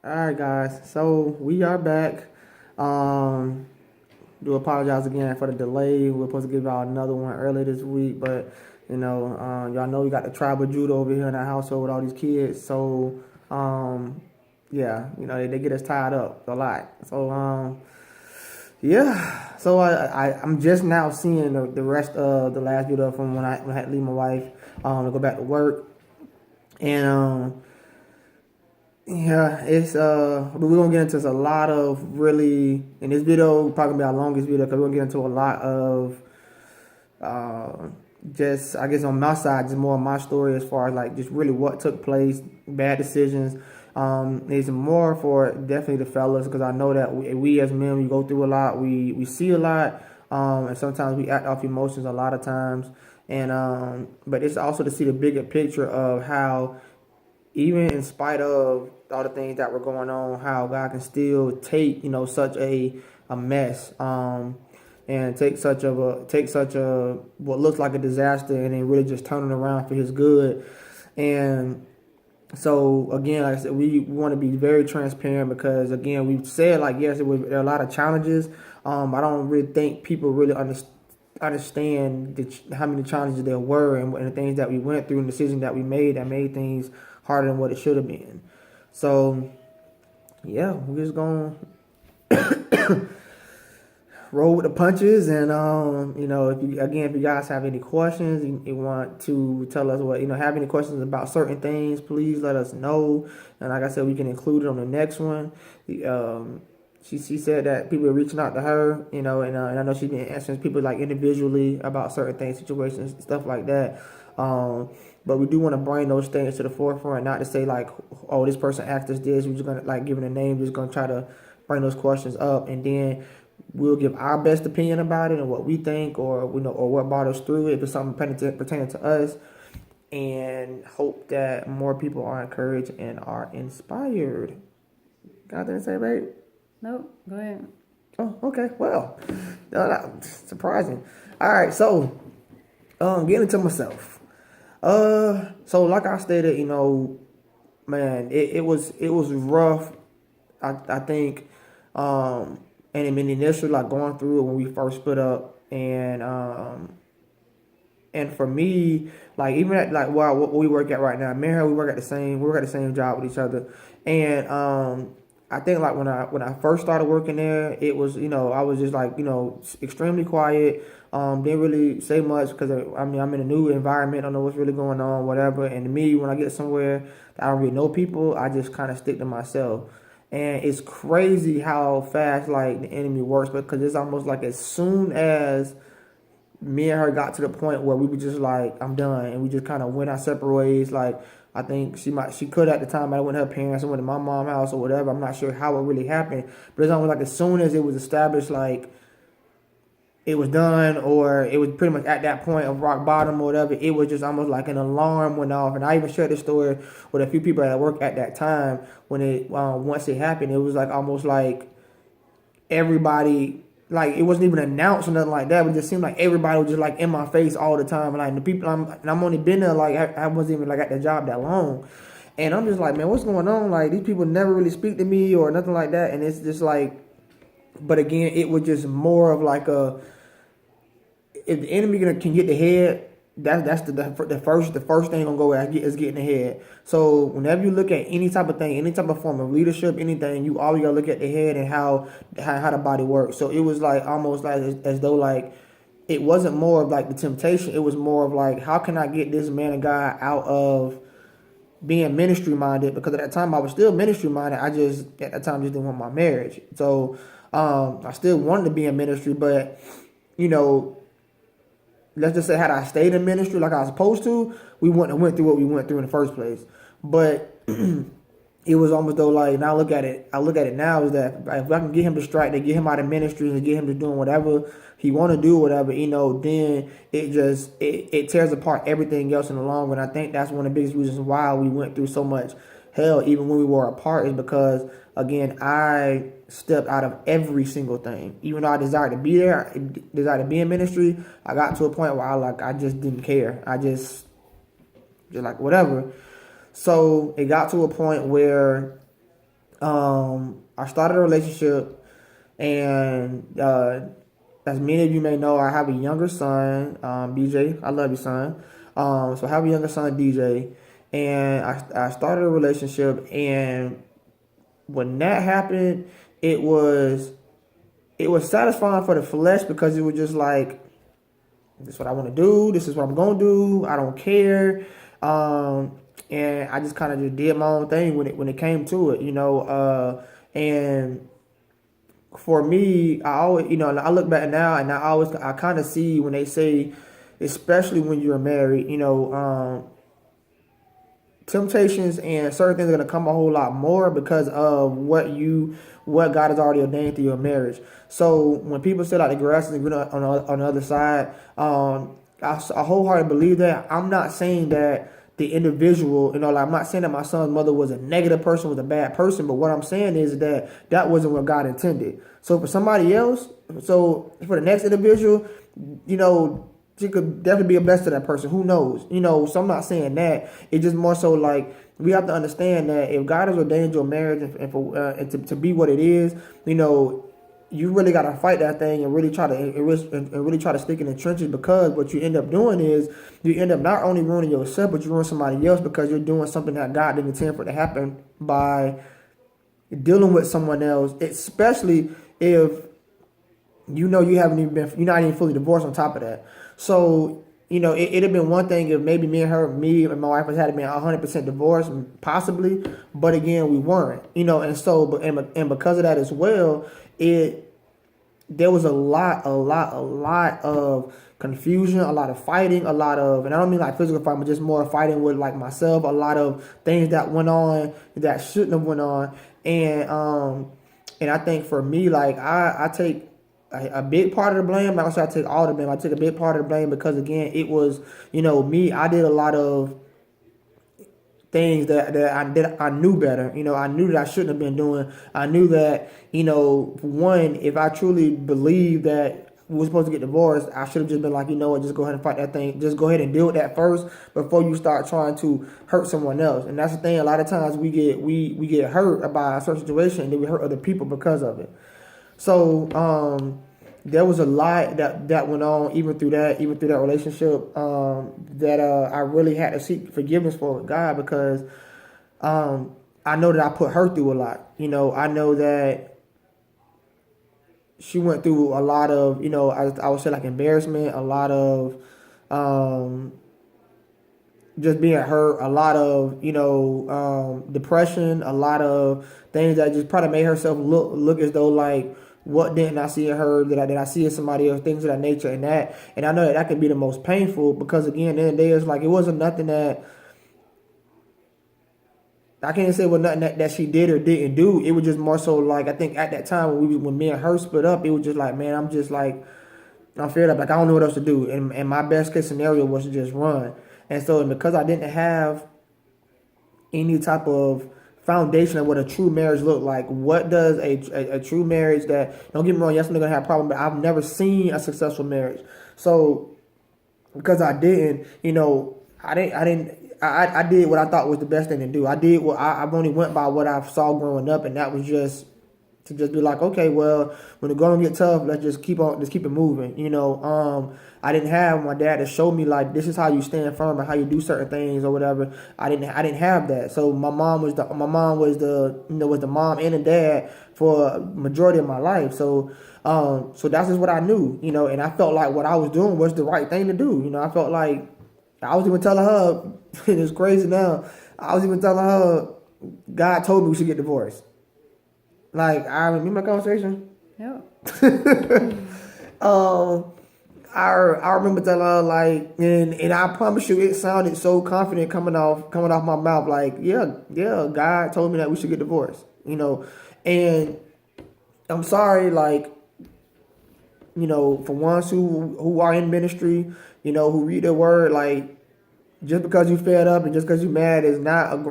All right, guys. So we are back. Um, do apologize again for the delay. We're supposed to give y'all another one earlier this week, but y'all know we got the tribal judo over here in our household with all these kids. So, yeah, they get us tied up a lot. So, yeah. So I'm just now seeing the rest of the last video from when I had to leave my wife to go back to work, and yeah, but we're gonna get into a lot of really in this video, probably gonna be our longest video because we're gonna get into a lot of uh, just I guess on my side, just more of my story as far as like just really what took place, bad decisions. It's more for definitely the fellas because I know that we as men we go through a lot, we see a lot, and sometimes we act off emotions a lot of times, and but it's also to see the bigger picture of how even in spite of all the things that were going on, how God can still take, such a mess, and take such a what looks like a disaster and then really just turn it around for his good. And so again, like I said, we want to be very transparent because again, we've said like yes, there are a lot of challenges. I don't really think people really understand how many challenges there were and the things that we went through and decisions that we made that made things harder than what it should have been. So yeah, we're just gonna roll with the punches, and if you guys have any questions, you want to tell us what have any questions about certain things, please let us know. And like I said, we can include it on the next one. She said that people are reaching out to her, and I know she's been answering people like individually about certain things, situations, stuff like that. But we do want to bring those things to the forefront, not to say like, oh, this person asked us this. We're just gonna like giving a name, just gonna try to bring those questions up, and then we'll give our best opinion about it and what we think, or or what brought us through it, if it's something pertaining to us, and hope that more people are encouraged and are inspired. Got anything to say, babe? Nope, go ahead. Oh, okay. Well, surprising. All right, so getting to myself. So like I stated, man, it was rough. I think, and I mean initially like going through it when we first split up, and for me, like even at like where we work at right now, me and her, we work at the same job with each other, and I think like when I first started working there, it was I was just like extremely quiet, didn't really say much because I mean I'm in a new environment, I don't know what's really going on, whatever. And to me, when I get somewhere that I don't really know people, I just kind of stick to myself. And it's crazy how fast like the enemy works because it's almost like as soon as me and her got to the point where we were just like, I'm done, and we just kind of went our separate ways. Like I think she could at the time. I went to her parents, I went to my mom's house or whatever. I'm not sure how it really happened, but it's almost like as soon as it was established, like it was done, or it was pretty much at that point of rock bottom or whatever. It was just almost like an alarm went off, and I even shared this story with a few people at work at that time when it once it happened. It was like almost like everybody, like it wasn't even announced or nothing like that, but it just seemed like everybody was just like in my face all the time. And like the people I'm only been there like I wasn't even like at the job that long. And I'm just like, man, what's going on? Like these people never really speak to me or nothing like that. And it's just like, but again, it was just more of like a, if the enemy can get the head, that's the first thing gonna go at is getting the head. So whenever you look at any type of thing, any type of form of leadership, anything, you always gotta look at the head and how the body works. So it was like almost like as though like it wasn't more of like the temptation. It was more of like, how can I get this man of God out of being ministry minded? Because at that time I was still ministry minded. I just at that time just didn't want my marriage. So I still wanted to be in ministry, but you know let's just say had I stayed in ministry like I was supposed to, we wouldn't have went through what we went through in the first place. But it was almost though like now I look at it now is that if I can get him distracted, get him out of ministry and get him to doing whatever he want to do, whatever, then it tears apart everything else in the long run. I think that's one of the biggest reasons why we went through so much hell even when we were apart, is because again I stepped out of every single thing. Even though I desired to be there, I desired to be in ministry, I got to a point where I just didn't care. I just like whatever. So it got to a point where I started a relationship, and as many of you may know, I have a younger son, DJ. I love you, son. So I have a younger son, DJ, and I started a relationship, and when that happened, it was it was satisfying for the flesh because it was just like, this is what I want to do. This is what I'm gonna do. I don't care. And I just kind of just did my own thing when it came to it, and for me, I always, I look back now and I kind of see when they say, especially when you're married, temptations and certain things are going to come a whole lot more because of what God has already ordained through your marriage. So when people say like the grass is greener on the other side, I wholeheartedly believe that. I'm not saying that the individual, like I'm not saying that my son's mother was a negative person, was a bad person, but what I'm saying is that that wasn't what God intended. So for somebody else, so for the next individual, she could definitely be a blessing to that person. Who knows? So I'm not saying that. It's just more so like we have to understand that if God has ordained your marriage and to be what it is, you really got to fight that thing and really try to really try to stick in the trenches, because what you end up doing is you end up not only ruining yourself, but you ruin somebody else because you're doing something that God didn't intend for it to happen by dealing with someone else, especially if you're not even fully divorced on top of that. So, it'd have been one thing if maybe me and my wife had been 100% divorced, possibly, but again, we weren't, and so, and because of that as well, there was a lot of confusion, a lot of fighting, and I don't mean like physical fighting, but just more fighting with like myself, a lot of things that went on that shouldn't have went on, and I think for me, like I take a big part of the blame. Not gonna say I take all the blame. I took a big part of the blame because again, it was me. I did a lot of things that I knew better. I knew that I shouldn't have been doing. I knew that one, if I truly believed that we were supposed to get divorced, I should have just been like, what, just go ahead and fight that thing. Just go ahead and deal with that first before you start trying to hurt someone else. And that's the thing. A lot of times we get hurt by a certain situation, and then we hurt other people because of it. So there was a lot that went on even through that relationship, that I really had to seek forgiveness for God, because I know that I put her through a lot. I know that she went through a lot of, I would say like embarrassment, a lot of just being hurt, a lot of depression, a lot of things that just probably made herself look as though like, what didn't I see in her that I see in somebody else, things of that nature, and I know that can be the most painful, because again, at the end of the day, it's like it wasn't nothing that I can't say what nothing that she did or didn't do. It was just more so like, I think at that time when me and her split up, it was just like, man, I'm just like, I'm fed up, like I don't know what else to do, and my best case scenario was to just run. And so because I didn't have any type of foundation of what a true marriage looked like, what does a true marriage, that, don't get me wrong, yes, I'm gonna have a problem, but I've never seen a successful marriage. So because I didn't, I did what I thought was the best thing to do. I did what I've only went by what I saw growing up, and that was just to just be like, okay, well, when the going get tough, let's just keep it moving. I didn't have my dad to show me like, this is how you stand firm and how you do certain things or whatever. I didn't have that. So my mom was the mom and the dad for a majority of my life. So that's just what I knew, and I felt like what I was doing was the right thing to do. I felt like I was even telling her, it's crazy now, I was even telling her, God told me we should get divorced. Like, I remember my conversation. Yeah. I remember telling her, like, and I promise you, it sounded so confident coming off my mouth, like, yeah, God told me that we should get divorced, and I'm sorry, like, for ones who are in ministry, who read the word, like, just because you fed up and just because you mad is not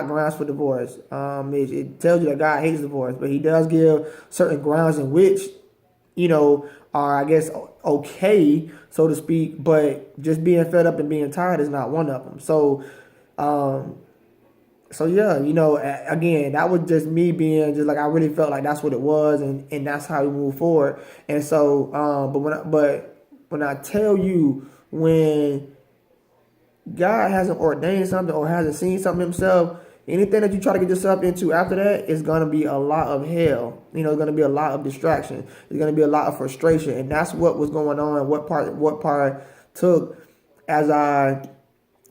grounds for divorce. It tells you that God hates divorce, but He does give certain grounds in which, are, I guess, okay, so to speak. But just being fed up and being tired is not one of them. So, So yeah, again, that was just me being just like I really felt like that's what it was, and that's how we move forward. And so, but when I tell you, when God hasn't ordained something or hasn't seen something himself, anything that you try to get yourself into after that is gonna be a lot of hell. It's gonna be a lot of distraction. It's gonna be a lot of frustration, and that's what was going on. What part took as I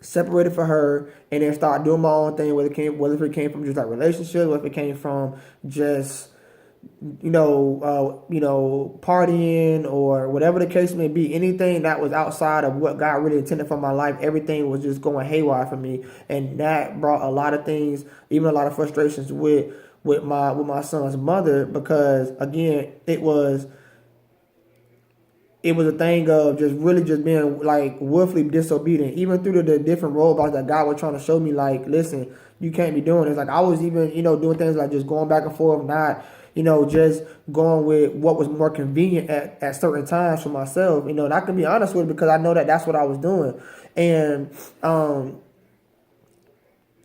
separated from her and then started doing my own thing, whether it came from just like relationships, whether it came from just partying or whatever the case may be, anything that was outside of what God really intended for my life, everything was just going haywire for me, and that brought a lot of things, even a lot of frustrations with my son's mother, because again, it was a thing of just really just being like willfully disobedient, even through the different roadblocks that God was trying to show me. Like, listen, you can't be doing this. Like, I was even, doing things like just going back and forth, not, just going with what was more convenient at certain times for myself. And I can be honest with it because I know that that's what I was doing. And,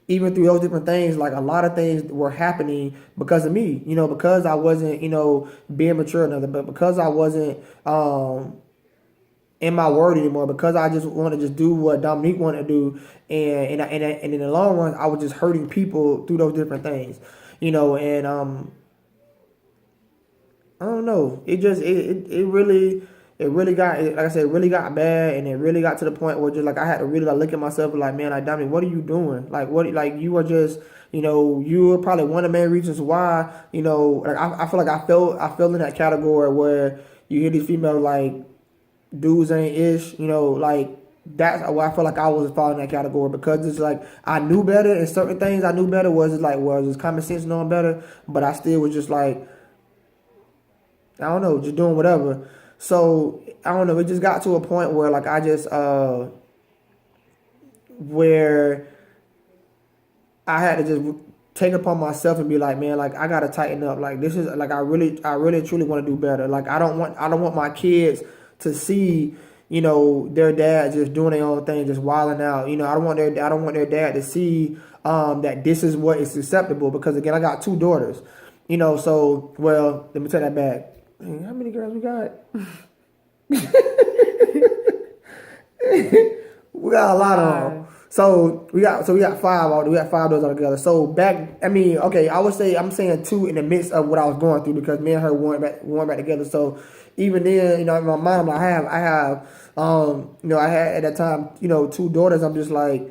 even through those different things, like a lot of things were happening because of me, because I wasn't, being mature enough, but because I wasn't in my word anymore, because I just want to just do what Dominique wanted to do, and in the long run, I was just hurting people through those different things, and I don't know. It really got, like I said, it really got bad, and it really got to the point where just like I had to really like look at myself and like, man, like Dominic, what are you doing? Like what? Like you are just, you were probably one of the main reasons why, like I feel like I fell in that category where you hear these females like dudes ain't ish, like. That's why I feel like I was falling in that category, because it's like I knew better, and certain things I knew better was just common sense knowing better, but I still was just like, I don't know, just doing whatever. So I don't know. It just got to a point where like I just where I had to just take it upon myself and be like, man, like I gotta tighten up. Like this is like I really truly want to do better. Like I don't want my kids to see, their dad just doing their own thing, just wilding out. I don't want their dad to see that this is what is acceptable, because again, I got two daughters. So well, let me take that back. How many girls we got? We got a lot of them. So we got five. We got five doors altogether. So back, I mean, okay, I would say I'm saying two in the midst of what I was going through, because me and her weren't back together. So even then, in my mind, I had at that time, two daughters. I'm just like,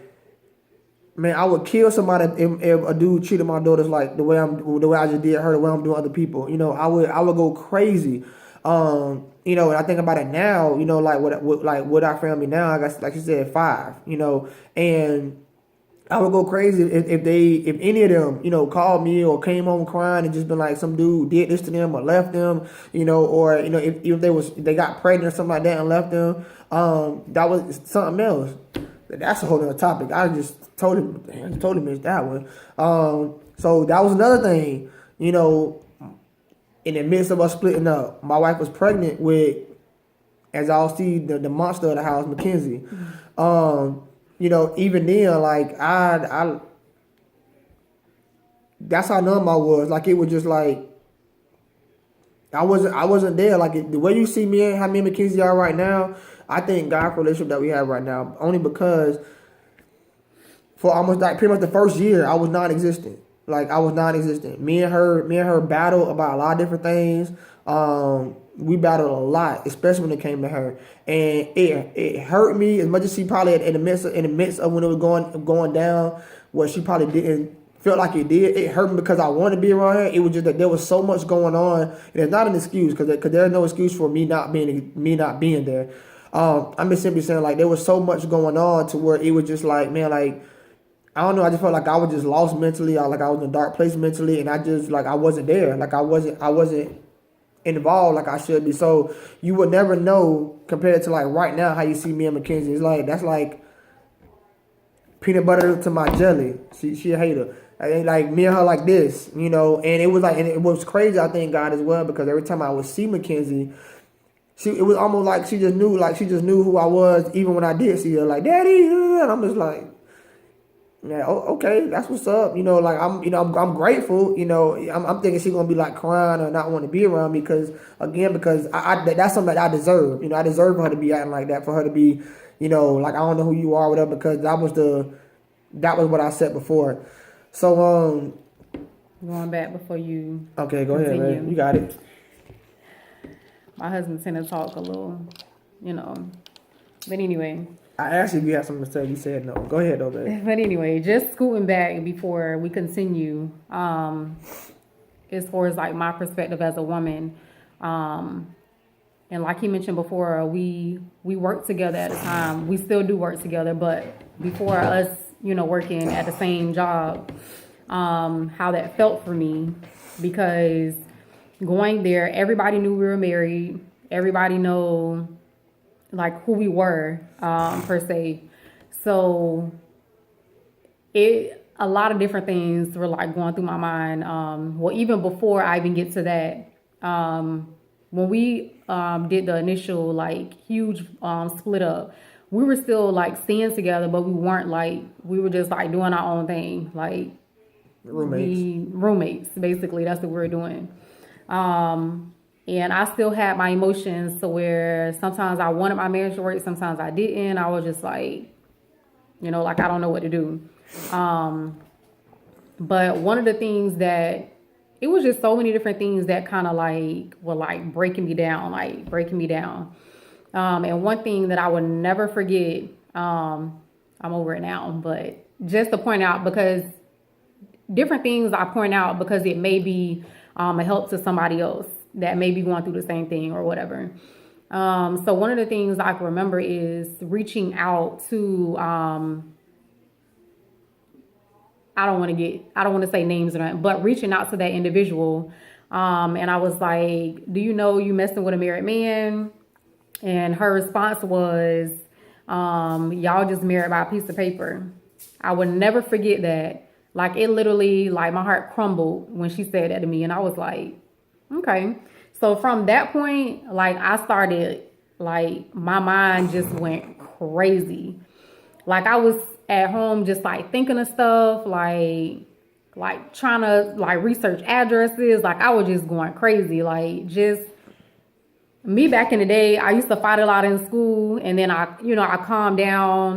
man, I would kill somebody if a dude treated my daughters like the way I just did her, the way I'm doing other people. I would go crazy. And I think about it now, like with our family now, I guess, like you said, five, and I would go crazy if any of them, called me or came home crying and just been like some dude did this to them or left them, or if they got pregnant or something like that and left them, that was something else. That's a whole other topic. I just totally missed that one. So that was another thing, in the midst of us splitting up, my wife was pregnant with, as I'll see, the monster of the house, Mackenzie. Even then, like I that's how numb I was. Like it was just like I wasn't there. Like the way you see me and how me and Mackenzie are right now, I think God for the relationship that we have right now, only because for almost like pretty much the first year, I was non-existent. Like I was non-existent. Me and her battled about a lot of different things. We battled a lot, especially when it came to her, and it hurt me as much as she probably in the midst of when it was going down, what she probably didn't feel like it did. It hurt me because I wanted to be around her. It was just that there was so much going on, and it's not an excuse, because there's no excuse for me not being there. I'm just simply saying, like, there was so much going on to where it was just like, man, like, I don't know. I just felt like I was just lost mentally. Like I was in a dark place mentally, and I just like I wasn't there. Like I wasn't involved like I should be. So you would never know, compared to like right now, how you see me and Mackenzie. It's like that's like peanut butter to my jelly. She a hater. Like me and her like this, and it was crazy. I thank God as well, because every time I would see Mackenzie, it was almost like she just knew who I was, even when I did see her. Like, Daddy, and I'm just like. Yeah, okay, that's what's up. Like I'm grateful. I'm thinking she's gonna be like crying or not want to be around me because that's something that I deserve. I deserve for her to be acting like that, for her to be, like I don't know who you are, whatever. Because that was what I said before. So Going back before you okay, go ahead, man. You got it. My husband tend to talk a little, but anyway. I asked you if you had something to say. You said no. Go ahead, though, babe. But anyway, just scooting back before we continue, as far as like my perspective as a woman, and like he mentioned before, we worked together at the time. We still do work together, but before us, working at the same job, how that felt for me, because going there, everybody knew we were married. Everybody know like who we were, per se. So a lot of different things were like going through my mind. Well, even before I even get to that, when we did the initial like huge split up, we were still like staying together, but we were just like doing our own thing, like roommates basically. That's what we were doing. And I still had my emotions to where sometimes I wanted my marriage to work, sometimes I didn't. I was just like, like I don't know what to do. But one of the things that it was just so many different things that kind of like were like breaking me down. And one thing that I would never forget, I'm over it now, but just to point out, because different things I point out because it may be a help to somebody else that may be going through the same thing or whatever. So one of the things I can remember is reaching out to, I don't want to say names or nothing, but reaching out to that individual. And I was like, do you know you messing with a married man? And her response was, y'all just married by a piece of paper. I would never forget that. Like it literally, like my heart crumbled when she said that to me. And I was like, okay. So from that point, like I started, like my mind just went crazy. Like I was at home just like thinking of stuff, like trying to like research addresses. Like I was just going crazy. Like just me back in the day, I used to fight a lot in school, and then I calmed down.